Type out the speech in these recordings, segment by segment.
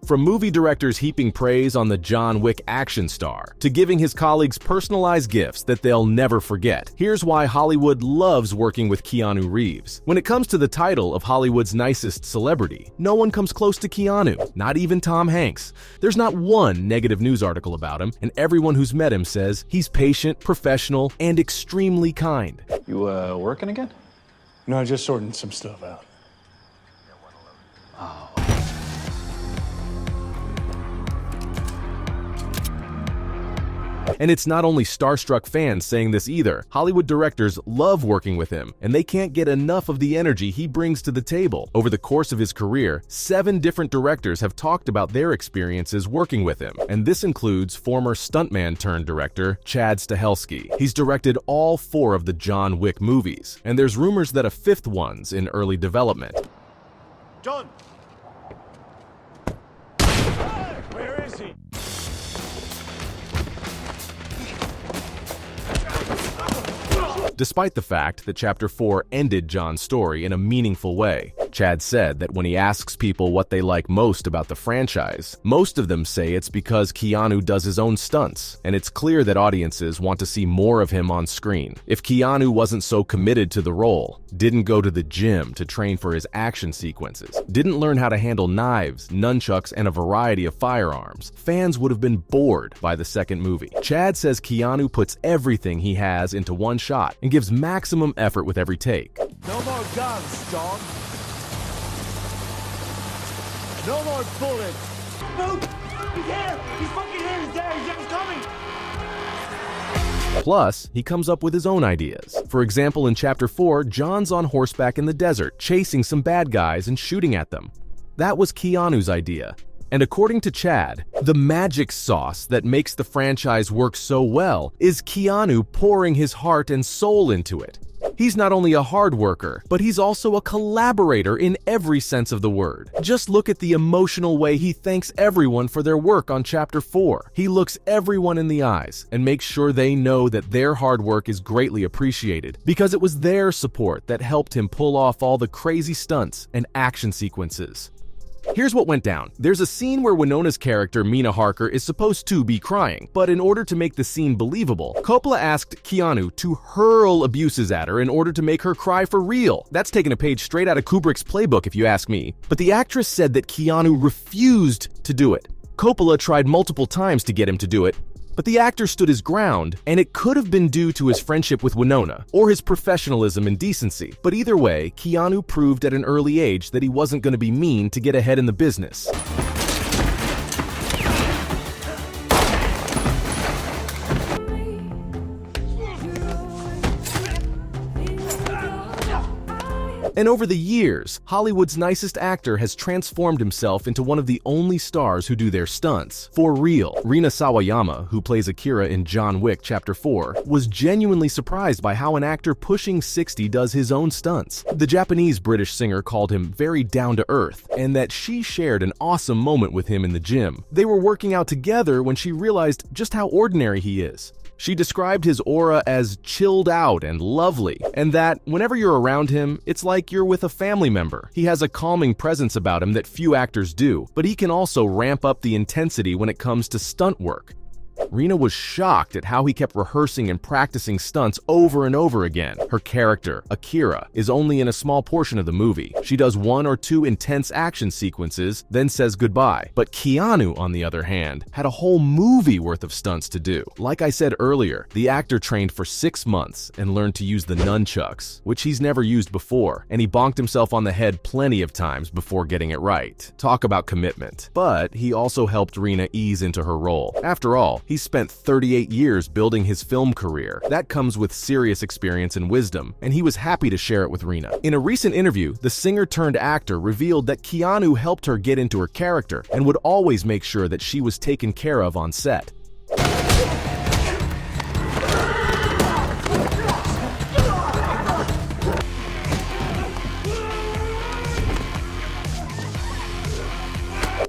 From movie directors heaping praise on the John Wick action star, to giving his colleagues personalized gifts that they'll never forget, here's why Hollywood loves working with Keanu Reeves. When it comes to the title of Hollywood's nicest celebrity, no one comes close to Keanu, not even Tom Hanks. There's not one negative news article about him, and everyone who's met him says he's patient, professional, and extremely kind. You, working again? No, just sorting some stuff out. Oh. And it's not only starstruck fans saying this either. Hollywood directors love working with him, and they can't get enough of the energy he brings to the table. Over the course of his career, 7 different directors have talked about their experiences working with him, and this includes former stuntman-turned-director Chad Stahelski. He's directed all 4 of the John Wick movies, and there's rumors that a 5th one's in early development. John! Hey, where is he? Despite the fact that Chapter 4 ended John's story in a meaningful way, Chad said that when he asks people what they like most about the franchise, most of them say it's because Keanu does his own stunts, and it's clear that audiences want to see more of him on screen. If Keanu wasn't so committed to the role, didn't go to the gym to train for his action sequences, didn't learn how to handle knives, nunchucks, and a variety of firearms, fans would have been bored by the second movie. Chad says Keanu puts everything he has into one shot and gives maximum effort with every take. No more guns, John. No more bullets. No! He's here! He's fucking here! He's there! He's coming! Plus, he comes up with his own ideas. For example, in Chapter 4, John's on horseback in the desert, chasing some bad guys and shooting at them. That was Keanu's idea. And according to Chad, the magic sauce that makes the franchise work so well is Keanu pouring his heart and soul into it. He's not only a hard worker, but he's also a collaborator in every sense of the word. Just look at the emotional way he thanks everyone for their work on Chapter 4. He looks everyone in the eyes and makes sure they know that their hard work is greatly appreciated, because it was their support that helped him pull off all the crazy stunts and action sequences. Here's what went down. There's a scene where Winona's character, Mina Harker, is supposed to be crying, but in order to make the scene believable, Coppola asked Keanu to hurl abuses at her in order to make her cry for real. That's taken a page straight out of Kubrick's playbook, if you ask me. But the actress said that Keanu refused to do it. Coppola tried multiple times to get him to do it, but the actor stood his ground, and it could have been due to his friendship with Winona, or his professionalism and decency. But either way, Keanu proved at an early age that he wasn't going to be mean to get ahead in the business. And over the years, Hollywood's nicest actor has transformed himself into one of the only stars who do their stunts. For real, Rina Sawayama, who plays Akira in John Wick Chapter 4, was genuinely surprised by how an actor pushing 60 does his own stunts. The Japanese-British singer called him very down-to-earth, and that she shared an awesome moment with him in the gym. They were working out together when she realized just how ordinary he is. She described his aura as chilled out and lovely, and that whenever you're around him, it's like you're with a family member. He has a calming presence about him that few actors do, but he can also ramp up the intensity when it comes to stunt work. Rina was shocked at how he kept rehearsing and practicing stunts over and over again. Her character, Akira, is only in a small portion of the movie. She does 1 or 2 intense action sequences, then says goodbye. But Keanu, on the other hand, had a whole movie worth of stunts to do. Like I said earlier, the actor trained for 6 months and learned to use the nunchucks, which he's never used before, and he bonked himself on the head plenty of times before getting it right. Talk about commitment. But he also helped Rina ease into her role. After all, he spent 38 years building his film career. That comes with serious experience and wisdom, and he was happy to share it with Rina. In a recent interview, the singer-turned-actor revealed that Keanu helped her get into her character and would always make sure that she was taken care of on set.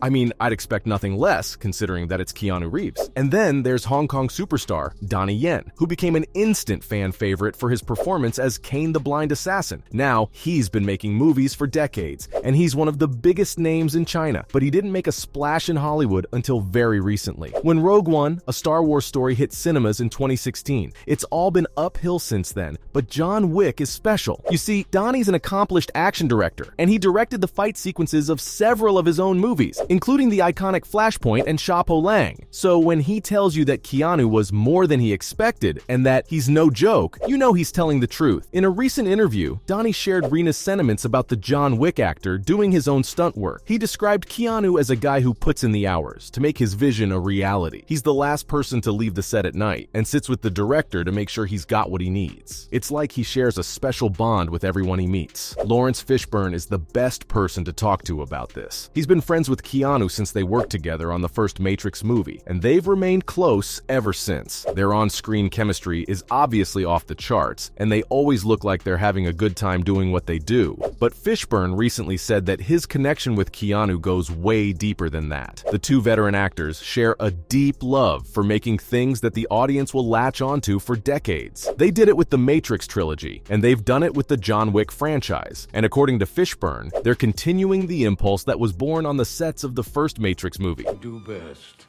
I mean, I'd expect nothing less, considering that it's Keanu Reeves. And then there's Hong Kong superstar Donnie Yen, who became an instant fan favorite for his performance as Kane the Blind Assassin. Now, he's been making movies for decades, and he's one of the biggest names in China, but he didn't make a splash in Hollywood until very recently. When Rogue One, a Star Wars story, hit cinemas in 2016, it's all been uphill since then, but John Wick is special. You see, Donnie's an accomplished action director, and he directed the fight sequences of several of his own movies, including the iconic Flashpoint and Sha Po Lang. So when he tells you that Keanu was more than he expected and that he's no joke, you know he's telling the truth. In a recent interview, Donnie shared Rena's sentiments about the John Wick actor doing his own stunt work. He described Keanu as a guy who puts in the hours to make his vision a reality. He's the last person to leave the set at night and sits with the director to make sure he's got what he needs. It's like he shares a special bond with everyone he meets. Lawrence Fishburne is the best person to talk to about this. He's been friends with Keanu since they worked together on the first Matrix movie, and they've remained close ever since. Their on-screen chemistry is obviously off the charts, and they always look like they're having a good time doing what they do. But Fishburne recently said that his connection with Keanu goes way deeper than that. The two veteran actors share a deep love for making things that the audience will latch onto for decades. They did it with the Matrix trilogy, and they've done it with the John Wick franchise. And according to Fishburne, they're continuing the impulse that was born on the sets of the first Matrix movie. Do best.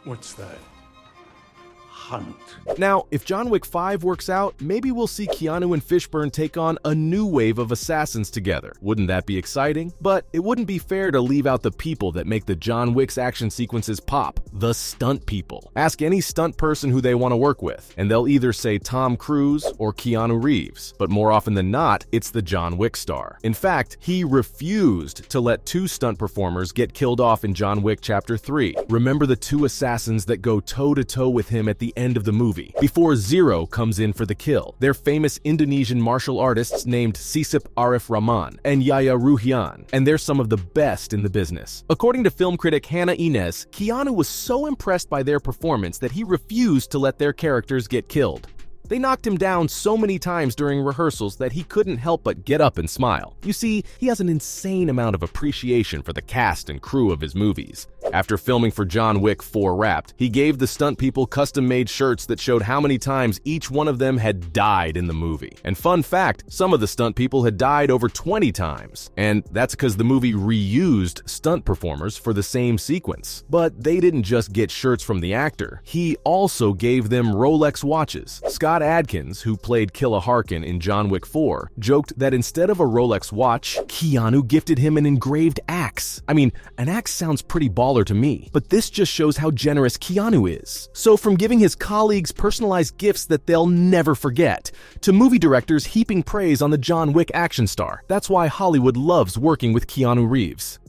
What's that? Hunt. Now, if John Wick 5 works out, maybe we'll see Keanu and Fishburne take on a new wave of assassins together. Wouldn't that be exciting? But it wouldn't be fair to leave out the people that make the John Wick's action sequences pop, the stunt people. Ask any stunt person who they want to work with, and they'll either say Tom Cruise or Keanu Reeves, but more often than not, it's the John Wick star. In fact, he refused to let two stunt performers get killed off in John Wick Chapter 3. Remember the two assassins that go toe-to-toe with him at the end of the movie, before Zero comes in for the kill. They're famous Indonesian martial artists named Sisip Arif Rahman and Yaya Ruhian, and they're some of the best in the business. According to film critic Hannah Inez, Keanu was so impressed by their performance that he refused to let their characters get killed. They knocked him down so many times during rehearsals that he couldn't help but get up and smile. You see, he has an insane amount of appreciation for the cast and crew of his movies. After filming for John Wick 4 Wrapped, he gave the stunt people custom-made shirts that showed how many times each one of them had died in the movie. And fun fact, some of the stunt people had died over 20 times. And that's because the movie reused stunt performers for the same sequence. But they didn't just get shirts from the actor. He also gave them Rolex watches. Scott Adkins, who played Killa Harkin in John Wick 4, joked that instead of a Rolex watch, Keanu gifted him an engraved axe. I mean, an axe sounds pretty baller to me, but this just shows how generous Keanu is. So from giving his colleagues personalized gifts that they'll never forget, to movie directors heaping praise on the John Wick action star. That's why Hollywood loves working with Keanu Reeves.